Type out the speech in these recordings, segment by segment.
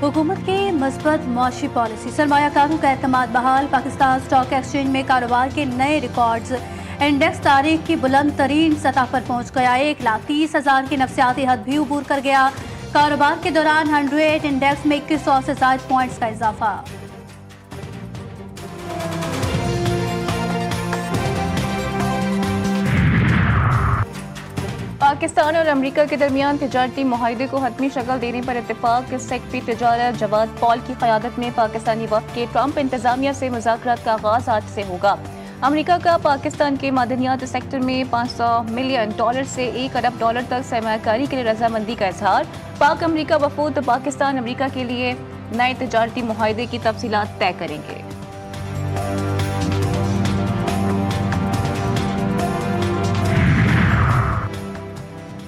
हुकूमत की मस्बत मुआशी पॉलिसी, सरमायाकारों का एतमाद बहाल। पाकिस्तान स्टॉक एक्सचेंज में कारोबार के नए रिकॉर्ड्स। इंडेक्स तारीख की बुलंद तरीन सतह पर पहुंच गया। 1,30,000 की नफसियाती हद भी उबूर कर गया। कारोबार के दौरान 100 इंडेक्स में 2100 से ज्यादा पॉइंट्स का इजाफा। पाकिस्तान और अमेरिका के दरमियान तिजारती मुआहदे को हतमी शक्ल देने पर इत्तेफाक। सेक्रेटरी तिजारत जवाद पॉल की क़यादत में पाकिस्तानी वफ़द के ट्रंप इंतजामिया से मुज़ाकरात का आगाज़ आज से होगा। अमेरिका का पाकिस्तान के मादनियात सेक्टर में $500 मिलियन से $1 अरब तक सरमायाकारी के लिए रजामंदी का इजहार। पाक अमेरिका वफूद पाकिस्तान अमेरिका के लिए नए तिजारती मुआहदे की तफसीलात तय करेंगे।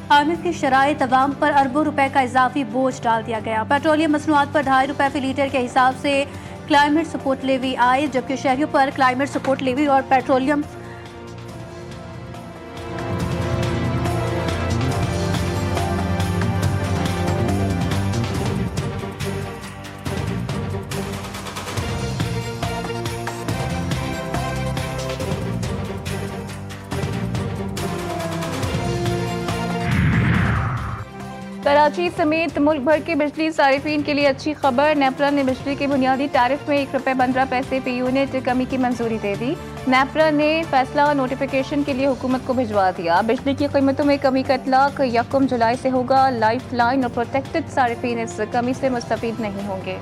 हामिद की शराइत अवाम पर अरबों रुपए का इजाफी बोझ डाल दिया गया। पेट्रोलियम मसनूआत पर ₹2.5 फी लीटर के हिसाब से क्लाइमेट सपोर्ट लेवी आए, जबकि शहरियों पर क्लाइमेट सपोर्ट लेवी और पेट्रोलियम कराची समेत मुल्क भर के बिजली सारिफीन के लिए अच्छी खबर। नेपरा ने बिजली के बुनियादी टैरिफ में ₹1.15 फी यूनिट कमी की मंजूरी दे दी। नेपरा ने फैसला नोटिफिकेशन के लिए हुकूमत को भिजवा दिया। बिजली की कीमतों में कमी का इतलाक 1 जुलाई से होगा। लाइफ लाइन और प्रोटेक्टेड सारिफीन इस कमी से मुस्तफीद नहीं होंगे।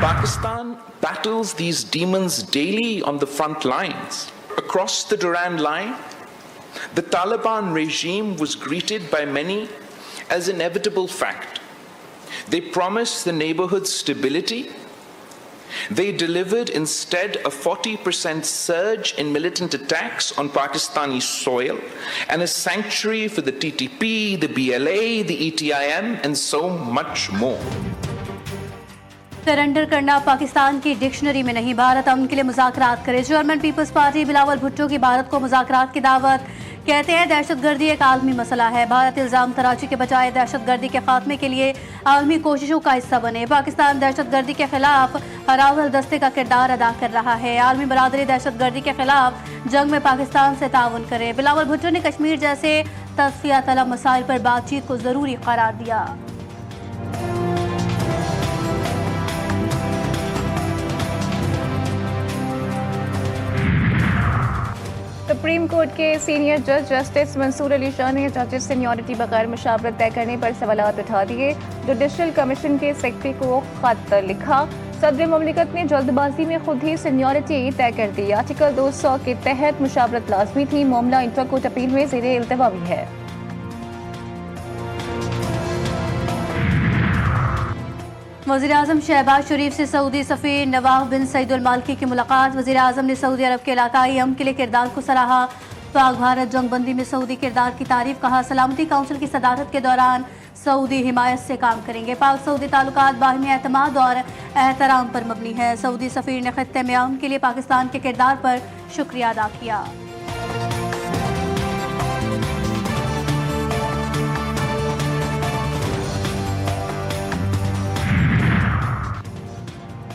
Pakistan battles these demons daily on the front lines. Across the Durand Line, the Taliban regime was greeted by many as an inevitable fact. They promised the neighborhood stability. They delivered instead a 40% surge in militant attacks on Pakistani soil and a sanctuary for the TTP, the BLA, the ETIM, and so much more. Surrender करना पाकिस्तान की dictionary में नहीं। भारत अमन के लिए मुज़ाकरात करे। Chairman Peoples Party Bilawal Bhutto की भारत को मुज़ाकरात की दावत। कहते हैं दहशतगर्दी एक आलमी मसला है। भारत इल्ज़ाम तराजी के बजाय दहशतगर्दी के खात्मे के लिए आलमी कोशिशों का हिस्सा बने। पाकिस्तान दहशतगर्दी के खिलाफ हरावल दस्ते का किरदार अदा कर रहा है। आलमी बरादरी दहशतगर्दी के खिलाफ जंग में पाकिस्तान से ताउन करे। बिलावल भुट्टो ने कश्मीर जैसे तस्फिया तलब मसाइल पर बातचीत को ज़रूरी करार दिया। सुप्रीम कोर्ट के सीनियर जज जस्टिस मंसूर अली शाह ने जजेस सीनियरिटी बगैर मुशावरत तय करने पर सवालात उठा दिए। जुडिशल कमीशन के सेक्रेटरी को खत लिखा। सदर मुमलिकत ने जल्दबाजी में खुद ही सीनियरिटी तय कर दी। आर्टिकल 200 के तहत मुशावरत लाजमी थी। मामला इंटर कोर्ट अपील में ज़ेरे इल्तवा भी है। वज़ीर-ए-आज़म शहबाज शरीफ से सऊदी सफ़ीर नवाफ बिन सईद अल मालिकी की मुलाकात। वज़ीर-ए-आज़म ने सऊदी अरब के इलाकाई अमन के लिए किरदार को सराहा। पाक भारत जंगबंदी में सऊदी किरदार की तारीफ। कहा सलामती काउंसिल की सदारत के दौरान सऊदी हिमायत से काम करेंगे। पाक सऊदी ताल्लुकात बाहमी एतमाद और एहतराम पर मबनी है। सऊदी सफ़ीर ने खित्ते में अमन के लिए पाकिस्तान के किरदार पर शुक्रिया अदा किया।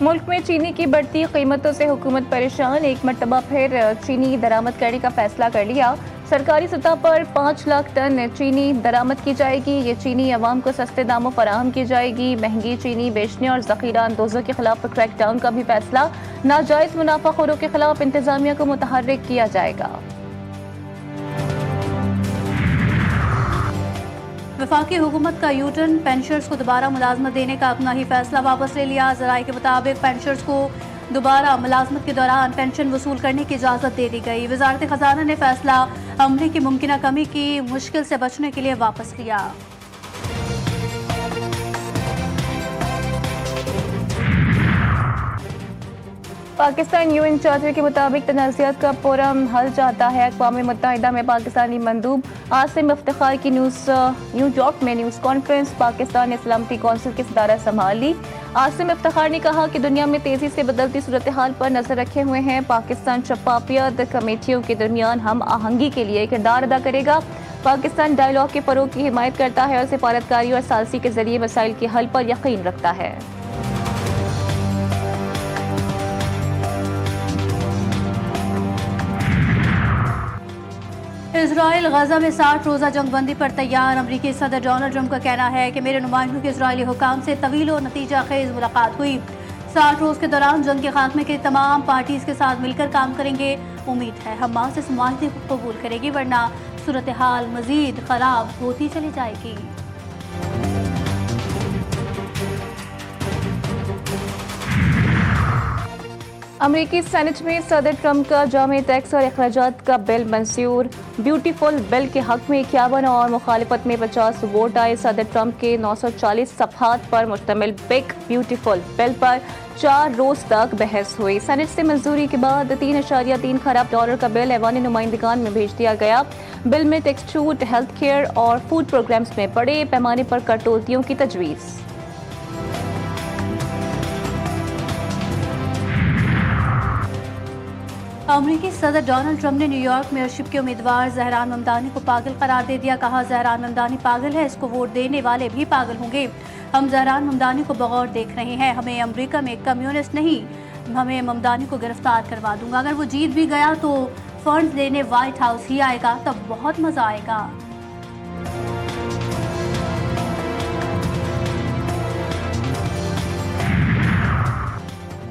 मुल्क में चीनी की बढ़ती कीमतों से हुकूमत परेशान। एक मरतबा फिर चीनी दरामद करने का फैसला कर लिया। सरकारी सतह पर 5 लाख टन चीनी दरामद की जाएगी। ये चीनी अवाम को सस्ते दामों फराहम की जाएगी। महंगी चीनी बेचने और ज़ख़ीरा अंदोज़ों के खिलाफ क्रैकडाउन का भी फैसला। नाजायज़ मुनाफाखोरों के खिलाफ इंतजामिया को मुतहर्रिक किया जाएगा। वफाकी हुकूमत का यूटर्न। पेंशनर्स को दोबारा मुलाजमत देने का अपना ही फैसला वापस ले लिया। ज़राए के मुताबिक पेंशनर्स को दोबारा मुलाजमत के दौरान पेंशन वसूल करने की इजाज़त दे दी गई। वज़ारत ख़ज़ाना ने फैसला अमले की मुमकिन कमी की मुश्किल से बचने के लिए वापस लिया। पाकिस्तान यूएन चार्टर के मुताबिक तनाज़ात का पुरअमन हल चाहता है। अक़वाम मुत्तहिदा में पाकिस्तानी मंदूब आसिम इफ्तिखार की न्यूयॉर्क में न्यूज़ कॉन्फ्रेंस। पाकिस्तान ने सलामती कौंसिल की सदारत संभाल ली। आसिम इफ्तिखार ने कहा कि दुनिया में तेज़ी से बदलती सूरत हाल पर नजर रखे हुए हैं। पाकिस्तान शफाफियत कमेटियों के दरमियान हम आहंगी के लिए किरदार अदा करेगा। पाकिस्तान डायलॉग के फरोग की हिमायत करता है और सिफारतकारी और सालसी के जरिए मसाइल के हल पर यकीन रखता है। इजराइल गजा में 60 रोज़ा जंगबंदी पर तैयार। अमरीकी सदर डोनाल्ड ट्रंप का कहना है कि मेरे नुमाइंदों की इजरायली हुकाम से तवील और नतीजा खेज मुलाकात हुई। 60 रोज़ के दौरान जंग के खात्मे के तमाम पार्टीज के साथ मिलकर काम करेंगे। उम्मीद है हमास इस माहदे को कबूल करेगी, वरना सूरत हाल मजीद खराब होती चली जाएगी। अमरीकी सेनेट में सदर ट्रंप का जामे टैक्स और अखराजात का बिल मंजूर। ब्यूटीफुल बिल के हक में 51 और मुखालिफत में 50 वोट आए। सदर ट्रंप के 940 सफ़हात पर मुश्तमिल बिग ब्यूटीफुल बिल पर 4 रोज तक बहस हुई। सेनेट से मंजूरी के बाद 3.3 खरब डॉलर का बिल ऐवान नुमाइंदगान में भेज दिया गया। बिल में टैक्स छूट, हेल्थ केयर और फूड प्रोग्राम्स में बड़े पैमाने पर कटौतियों की तजवीज़। अमरीकी सदर डोनाल्ड ट्रंप ने न्यूयॉर्क मेयरशिप के उम्मीदवार जहरान ममदानी को पागल करार दे दिया। कहा, जहरान ममदानी पागल है, इसको वोट देने वाले भी पागल होंगे। हम जहरान ममदानी को बगौर देख रहे हैं। हमें अमेरिका में कम्युनिस्ट नहीं, हमें ममदानी को गिरफ्तार करवा दूंगा। अगर वो जीत भी गया तो फंड देने व्हाइट हाउस ही आएगा, तब बहुत मजा आएगा।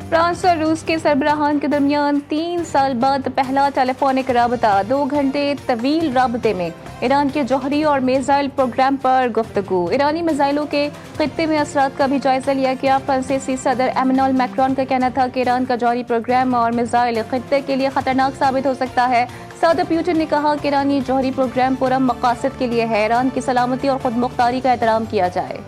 फ्रांस और रूस के सरबराहान के दरमियान 3 साल बाद पहला टेलीफोनिक राबता। 2 घंटे तवील राबते में ईरान के जौहरी और मिसाइल प्रोग्राम पर गुफ्तगू। ईरानी मिसाइलों के खित्ते में असरात का भी जायजा लिया गया। फ्रांसीसी सदर एमेनुएल मैक्रोन का कहना था कि ईरान का जौहरी प्रोग्राम और मिसाइल खित्ते के लिए खतरनाक साबित हो सकता है। सदर पुतिन ने कहा कि ईरानी जौहरी प्रोग्राम पुरम मकासद के लिए है। ईरान की सलामती और खुद मुख्तारी का एहतराम किया जाए।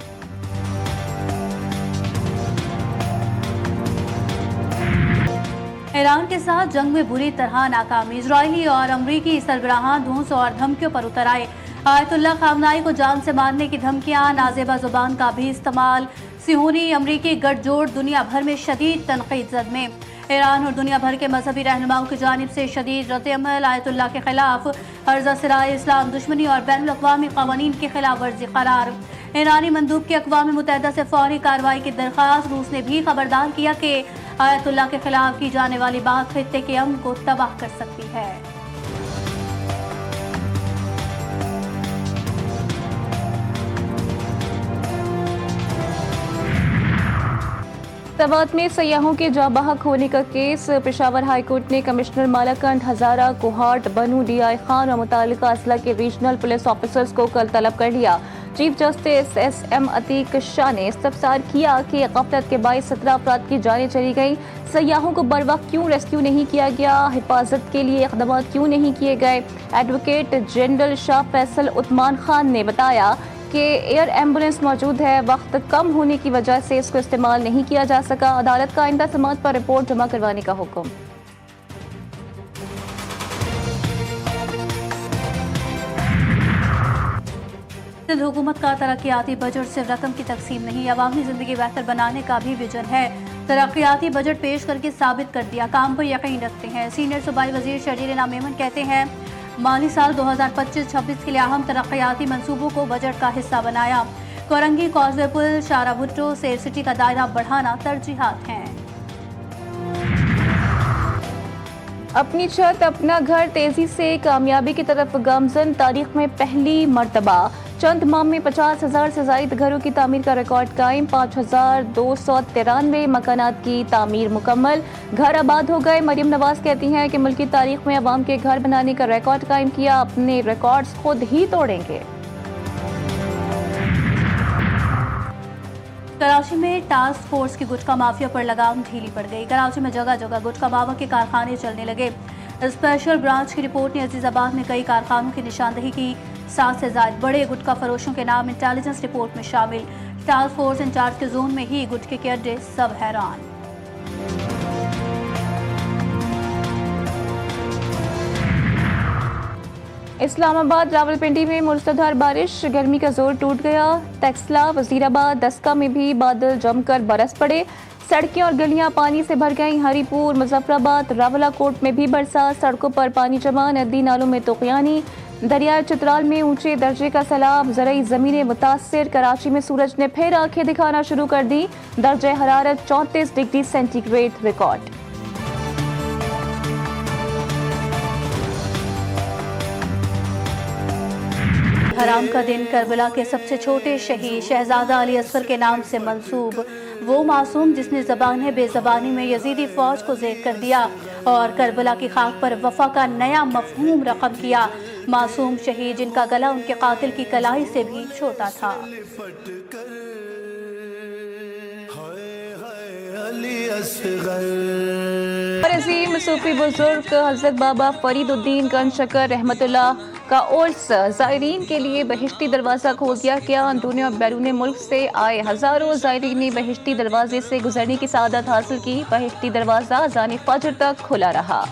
ईरान के साथ जंग में बुरी तरह नाकामी। इजरायली और अमरीकी सरबराहान धूस और धमकियों पर उतर आए। आयतुल्लाह खामनाई को जान से मारने की धमकियां, नाजेबा जुबान का भी इस्तेमाल। सिहोनी अमरीकी गठजोड़ दुनिया भर में शदीद तनकीद जद में। ईरान और दुनिया भर के मजहबी रहनुमाओं की जानिब से शदीद रद्द-ए-अमल। आयतुल्लाह के खिलाफ हर्जा सिराए इस्लाम दुश्मनी और बैनुल अक़वामी क़वानीन की खिलाफ वर्जी करार। ईरानी मंदूब की अक़वाम मुत्तहिदा से फौरी कार्रवाई की दरख्वास्त। रूस ने भी खबरदार किया कि आयतुल्लाह के खिलाफ की जाने वाली बात खित्ते के अमन को तबाह कर सकती है। सवात में सयाहों के जाबहक होने का केस। पेशावर हाईकोर्ट ने कमिश्नर मालाकंड, हजारा, कोहाट, बनू, DI खान और मुतालिका अजला के रीजनल पुलिस ऑफिसर्स को कल तलब कर लिया। Chief justice SM Atiq Shah ने इस्तफसार किया कि गफलत के बाइस 17 अफराद की जानें चली गई। सयाहों को बर वक्त क्यों रेस्क्यू नहीं किया गया? हिफाजत के लिए इक़दाम क्यों नहीं किए गए? एडवोकेट जनरल शाह फैसल उस्मान खान ने बताया कि एयर एम्बुलेंस मौजूद है, वक्त कम होने की वजह से इसको इस्तेमाल नहीं किया जा सका। अदालत का आइंदा समाअत पर रिपोर्ट जमा करवाने का हुक्म। सिंध हुकूमत का तरक्याती बजट सिर्फ रकम की तकसीम नहीं, अवामी जिंदगी बेहतर बनाने का भी विजन है। तरक्याती बजट पेश करके साबित कर दिया, काम पर यकीन रखते हैं। सीनियर सूबाई वजीर शर्जील इनाम मेमन कहते हैं, माली साल 2025-26 के लिए अहम तरक्याती मंसूबों को बजट का हिस्सा बनाया। कोरंगी, कॉजवे पुल, शारा भुट्टो, सेफ सिटी का दायरा बढ़ाना तरजीहात हैं। अपनी छत अपना घर तेजी से कामयाबी की तरफ गामजन। तारीख में पहली मर्तबा चंद माह में 50,000 से जायद घरों की तामीर का रिकॉर्ड कायम। 5,293 मकानात की तामीर मुकम्मल, घर आबाद हो गए। मरियम नवाज कहती हैं कि मुल्क की तारीख में अवाम के घर बनाने का रिकॉर्ड कायम किया, अपने रिकॉर्ड्स खुद ही तोड़ेंगे। कराची में टास्क फोर्स की गुटखा माफिया पर लगाम ढीली पड़ गई। कराची में जगह जगह गुटखा मावा के कारखाने चलने लगे। स्पेशल ब्रांच की रिपोर्ट ने अजीजाबाद में कई कारखानों की निशानदही की। 7 से ज्यादा बड़े गुटखा फरोशों के नाम इंटेलिजेंस रिपोर्ट में शामिल। टास्क फोर्स इंचार्ज के जोन में ही गुटखे के अड्डे, सब हैरान। इस्लामाबाद, रावलपिंडी में मुसलधार बारिश, गर्मी का जोर टूट गया। टेक्सला, वजीराबाद, दस्का में भी बादल जमकर बरस पड़े। सड़कें और गलियां पानी से भर गईं। हरीपुर, मुजफ्फराबाद, रावलाकोट में भी बरसात, सड़कों पर पानी जमा। नदी नालों में तुगयानी। दरियाए चित्राल में ऊंचे दर्जे का सैलाब, ज़रई ज़मीनें मुतासिर। कराची में सूरज ने फिर आंखें दिखाना शुरू कर दी। दर्जे हरारत 34 डिग्री सेंटीग्रेड रिकॉर्ड। हराम का दिन करबला के सबसे छोटे शहीद शहजादा अली असगर के नाम से मंसूब। वो मासूम जिसने ज़बान बेज़बानी में यजीदी फौज को ज़ेर कर दिया और करबला की खाक पर वफा का नया मफहूम रकम किया। मासूम शहीद जिनका गला उनके कातिल की कलाई से भी छोटा था। अजीम सूफी बुजुर्ग हजरत बाबा फरीदुद्दीन गंज शकर रहमतुल्लाह का उर्स ज़ायरीन के लिए बहिश्ती दरवाज़ा खोल दिया गया। अंदरूनी और बैरून मुल्क से आए हज़ारों ज़ायरीन ने बहिश्ती दरवाजे से गुजरने की सआदत हासिल की। बहिश्ती दरवाज़ा अज़ान फज्र तक खुला रहा।